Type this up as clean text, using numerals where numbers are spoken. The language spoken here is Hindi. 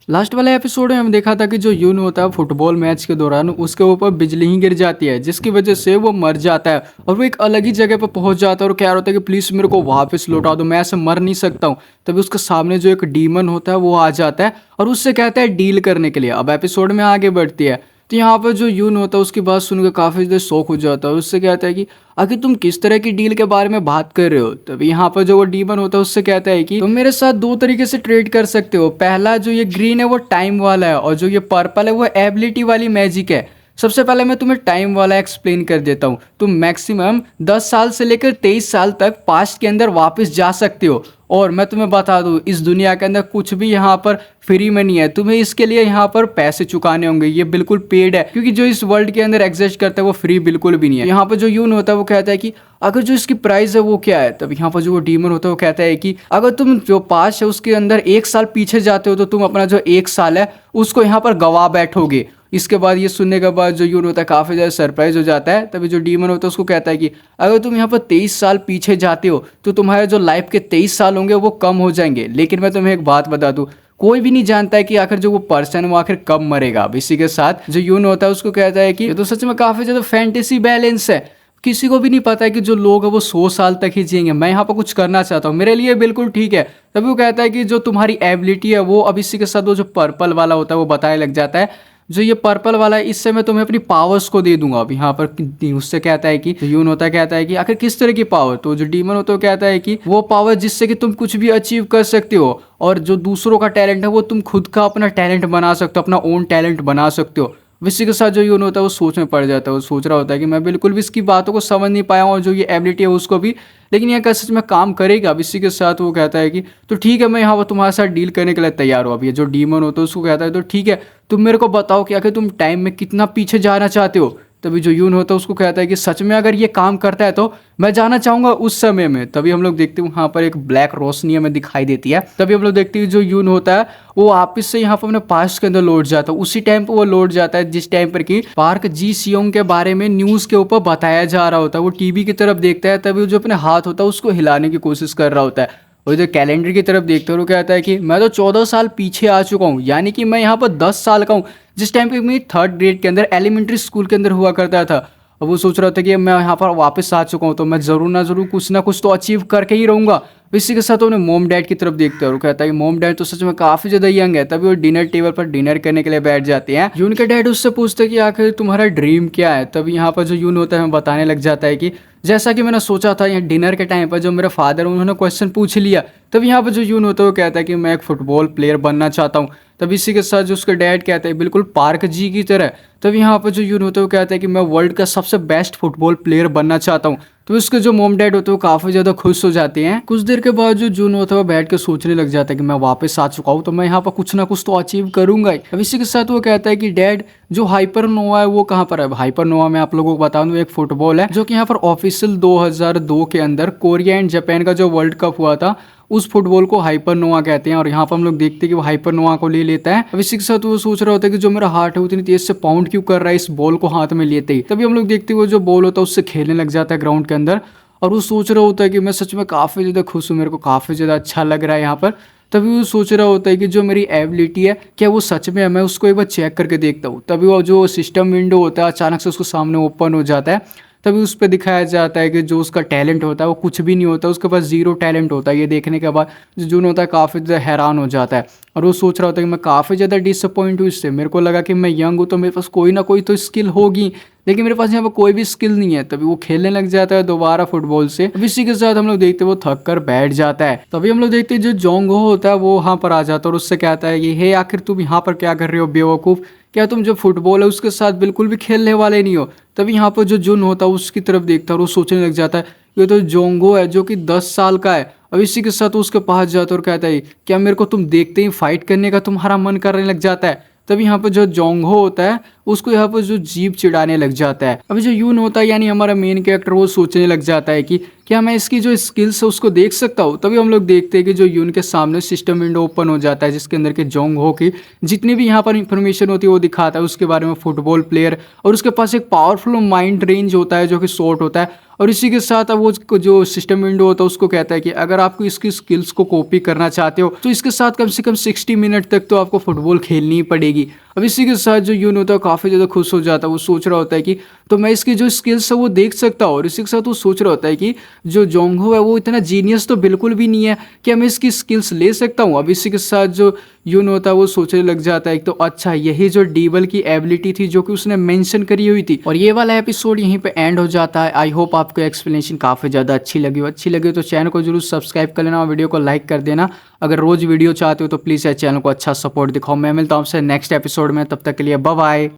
लास्ट वाले एपिसोड में हम देखा था कि जो यून होता है फुटबॉल मैच के दौरान उसके ऊपर बिजली ही गिर जाती है, जिसकी वजह से वो मर जाता है और वो एक अलग ही जगह पर पहुंच जाता है और कह रहा होता है कि प्लीज मेरे को वापस लौटा दो, मैं ऐसे मर नहीं सकता हूँ। तभी उसके सामने जो एक डीमन होता है वो आ जाता है और उससे कहता है डील करने के लिए। अब एपिसोड में आगे बढ़ती है तो यहाँ पर जो यून होता है उसकी बात सुनकर काफी ज्यादा शौक हो जाता है। उससे कहता है कि आखिर तुम किस तरह की डील के बारे में बात कर रहे हो। तभी यहाँ पर जो वो डीमन होता है उससे कहता है कि तुम मेरे साथ दो तरीके से ट्रेड कर सकते हो। पहला जो ये ग्रीन है वो टाइम वाला है और जो ये पर्पल है वो एबिलिटी वाली मैजिक है। सबसे पहले मैं तुम्हें टाइम वाला एक्सप्लेन कर देता हूँ। तुम मैक्सिमम 10 साल से लेकर 23 साल तक पास्ट के अंदर वापस जा सकते हो। और मैं तुम्हें बता दूं इस दुनिया के अंदर कुछ भी यहाँ पर फ्री में नहीं है, तुम्हें इसके लिए यहाँ पर पैसे चुकाने होंगे। ये बिल्कुल पेड है क्योंकि जो इस वर्ल्ड के अंदर एग्जिस्ट करता है वो फ्री बिल्कुल भी नहीं है। यहाँ पर जो यून होता है वो कहता है कि अगर जो इसकी प्राइस है वो क्या है। तब यहाँ पर जो वो डीमन होता है वो कहता है कि अगर तुम जो पास्ट है उसके अंदर 1 साल पीछे जाते हो तो तुम अपना जो 1 साल है उसको यहाँ पर गवा बैठोगे। इसके बाद ये सुनने के बाद जो यून होता है काफ़ी ज़्यादा सरप्राइज हो जाता है। तभी जो डीमन होता है उसको कहता है कि अगर तुम यहाँ पर 23 साल पीछे जाते हो तो तुम्हारे जो लाइफ के 23 साल होंगे वो कम हो जाएंगे। लेकिन मैं तुम्हें एक बात बता दूँ, कोई भी नहीं जानता है कि आखिर जो वो पर्सन है वो आखिर कब मरेगा। अब इसी के साथ जो यून होता है उसको कहता है कि ये तो सच में काफ़ी ज़्यादा फैंटेसी बैलेंस है। किसी को भी नहीं पता है कि जो लोग है वो 100 साल तक ही जिएंगे। मैं यहाँ पर कुछ करना चाहता हूँ, मेरे लिए बिल्कुल ठीक है। तभी वो कहता है कि जो तुम्हारी एबिलिटी है वो, अब इसी के साथ वो जो पर्पल वाला होता है वो बताने लग जाता है। जो ये पर्पल वाला है इससे मैं तुम्हें अपनी पावर्स को दे दूंगा। अब यहाँ पर उससे कहता है कि यून होता कहता है कि आखिर किस तरह की पावर। तो जो डीमन होता है कहता है कि वो पावर जिससे कि तुम कुछ भी अचीव कर सकते हो और जो दूसरों का टैलेंट है वो तुम खुद का अपना टैलेंट बना सकते हो, अपना ओन टैलेंट बना सकते हो। इसी के साथ जो यून होता है वो सोच में पड़ जाता है। वो सोच रहा होता है कि मैं बिल्कुल भी इसकी बातों को समझ नहीं पाया हूँ और जो ये एबिलिटी है उसको भी, लेकिन यह सच में काम करेगा। अब इसी के साथ वो कहता है कि तो ठीक है मैं यहाँ पर तुम्हारे साथ डील करने के लिए तैयार हूँ। अब ये जो डीमन होता है उसको कहता है तो ठीक है तुम मेरे को बताओ कि आखिर तुम टाइम में कितना पीछे जाना चाहते हो। तभी जो यून होता है उसको कहता है कि सच में अगर ये काम करता है तो मैं जाना चाहूंगा उस समय में। तभी हम लोग देखते हैं वहाँ पर एक ब्लैक रोशनी हमें दिखाई देती है। तभी हम लोग देखते हैं जो यून होता है वो वापस से यहाँ पर अपने पास्ट के अंदर लौट जाता है। उसी टाइम पर वो लौट जाता है जिस टाइम पर कि पार्क जी सियोंग के बारे में न्यूज के ऊपर बताया जा रहा होता है। वो टीवी की तरफ देखता है, तभी जो अपने हाथ होता है उसको हिलाने की कोशिश कर रहा होता है। और जो कैलेंडर की तरफ देखते हो वो कहता है कि मैं तो 14 साल पीछे आ चुका हूँ, यानी कि मैं यहाँ पर 10 साल का हूँ जिस टाइम पे मैं 3rd ग्रेड के अंदर एलिमेंट्री स्कूल के अंदर हुआ करता था। अब वो सोच रहा था कि मैं यहाँ पर वापस आ चुका हूँ तो मैं ज़रूर ना ज़रूर कुछ ना कुछ तो अचीव करके ही रहूँगा। इसी के साथ उन्हें मोम डैड की तरफ देखते हैं और कहता है कि मोम डैड तो सच में काफ़ी ज़्यादा यंग है। तभी वो डिनर टेबल पर डिनर करने के लिए बैठ जाते हैं। यून के डैड उससे पूछते हैं कि आखिर तुम्हारा ड्रीम क्या है। तभी यहाँ पर जो यून होता है हमें बताने लग जाता है कि जैसा कि मैंने सोचा था, यहाँ डिनर के टाइम पर जो मेरे फादर उन्होंने क्वेश्चन पूछ लिया। तब यहाँ पर जो यून होता है वो कहता है कि मैं एक फुटबॉल प्लेयर बनना चाहता हूँ। तब इसी के साथ जो उसके डैड कहते हैं बिल्कुल पार्क जी की तरह। तब यहाँ पर जो यून होता है वो कहता है कि मैं वर्ल्ड का सबसे बेस्ट फुटबॉल प्लेयर बनना चाहता हूँ। तो उसके जो मोम डैड होते हैं वो काफ़ी ज़्यादा खुश हो जाते हैं। कुछ देर के बाद जो जून होता है वो बैठ के सोचने लग जाता है कि मैं वापस आ चुका हूँ तो मैं यहाँ पर कुछ ना कुछ तो अचीव करूंगा ही। अब इसी के साथ वो कहता है कि डैड जो हाइपरनोवा है वो कहाँ पर है। हाइपरनोवा में आप लोगों को बता दूं एक फुटबॉल है जो कि यहाँ पर ऑफिशियल 2002 के अंदर कोरिया एंड जापान का जो वर्ल्ड कप हुआ था उस फुटबॉल को हाइपरनोवा कहते हैं। और यहाँ पर हम लोग देखते हैं कि वो हाइपरनोवा को ले लेता है। अब इसी के साथ वो सोच रहा होता है कि जो मेरा हार्ट है उतनी तेज से पाउंड क्यों कर रहा है इस बॉल को हाथ में लेते ही। तभी हम लोग देखते हैं वो जो बॉल होता है उससे खेलने लग जाता है ग्राउंड के अंदर। और वो सोच रहा होता है कि मैं सच में काफ़ी ज़्यादा खुश हूँ, मेरे को काफ़ी ज़्यादा अच्छा लग रहा है यहाँ पर। तभी वो सोच रहा होता है कि जो मेरी एबिलिटी है क्या वो सच में है, मैं उसको एक बार चेक करके देखता हूँ। तभी वो जो सिस्टम विंडो होता है अचानक से उसको सामने ओपन हो जाता है। तभी उस पर दिखाया जाता है कि जो उसका टैलेंट होता है वो कुछ भी नहीं होता, उसके पास जीरो टैलेंट होता है। ये देखने के बाद जो जून होता है काफ़ी ज़्यादा हैरान हो जाता है और वो सोच रहा होता है कि मैं काफ़ी ज़्यादा डिसअपॉइंट हूँ इससे। मेरे को लगा कि मैं यंग हूँ तो मेरे पास कोई ना कोई तो स्किल होगी, लेकिन मेरे पास यहाँ पर कोई भी स्किल नहीं है। तभी वो खेलने लग जाता है दोबारा फुटबॉल से। अब इसी के साथ हम लोग देखते हैं वो थक कर बैठ जाता है। तभी हम लोग देखते हैं जो जोंगहो होता है वो वहाँ पर आ जाता है और उससे कहता है कि हे आखिर तुम यहाँ पर क्या कर रहे हो बेवकूफ़, क्या तुम जो फुटबॉल है उसके साथ बिल्कुल भी खेलने वाले नहीं हो। तभी यहाँ पर जो जुन होता है उसकी तरफ देखता है और वो सोचने लग जाता है ये तो जोंगो है जो कि 10 साल का है। अब इसी के साथ उसके पास जाता है और कहता है क्या मेरे को तुम देखते ही फाइट करने का तुम्हारा मन करने लग जाता है। तभी यहाँ पर जो जोंगहो होता है उसको यहाँ पर जो जीभ चिढ़ाने लग जाता है। अभी जो यून होता है यानी हमारा मेन कैरेक्टर वो सोचने लग जाता है कि क्या मैं इसकी जो स्किल्स है उसको देख सकता हूँ? तभी हम लोग देखते हैं कि जो यून के सामने सिस्टम विंडो ओपन हो जाता है, जिसके अंदर के जोंग हो की जितनी भी यहाँ पर इंफॉर्मेशन होती है वो दिखाता है उसके बारे में, फुटबॉल प्लेयर, और उसके पास एक पावरफुल माइंड रेंज होता है जो कि शॉर्ट होता है। और इसी के साथ अब वो जो सिस्टम विंडो होता है उसको कहता है कि अगर आपको इसकी स्किल्स को कॉपी करना चाहते हो तो इसके साथ कम से कम 60 मिनट तक तो आपको फुटबॉल खेलनी ही पड़ेगी। अब इसी के साथ जो यून होता है काफ़ी ज़्यादा खुश हो जाता है, वो सोच रहा होता है कि तो मैं इसकी जो स्किल्स है वो देख सकता हूँ। और इसी के साथ वो सोच रहा होता है कि जो जोंगहो है वो इतना जीनियस तो बिल्कुल भी नहीं है, कि मैं इसकी स्किल्स ले सकता हूँ। अब इसी के साथ जो यून होता है वो सोचने लग जाता है कि तो अच्छा यही जो डीबल की एबिलिटी थी जो कि उसने मेंशन करी हुई थी। और ये वाला एपिसोड यहीं पे एंड हो जाता है। आई होप आपको एक्सप्लेनेशन काफ़ी ज़्यादा अच्छी लगी तो चैनल को जरूर सब्सक्राइब कर लेना और वीडियो को लाइक कर देना। अगर रोज़ वीडियो चाहते हो तो प्लीज़ यार चैनल को अच्छा सपोर्ट दिखाओ। मैं मिलता हूँ आपसे नेक्स्ट एपिसोड में, तब तक के लिए बाय बाय।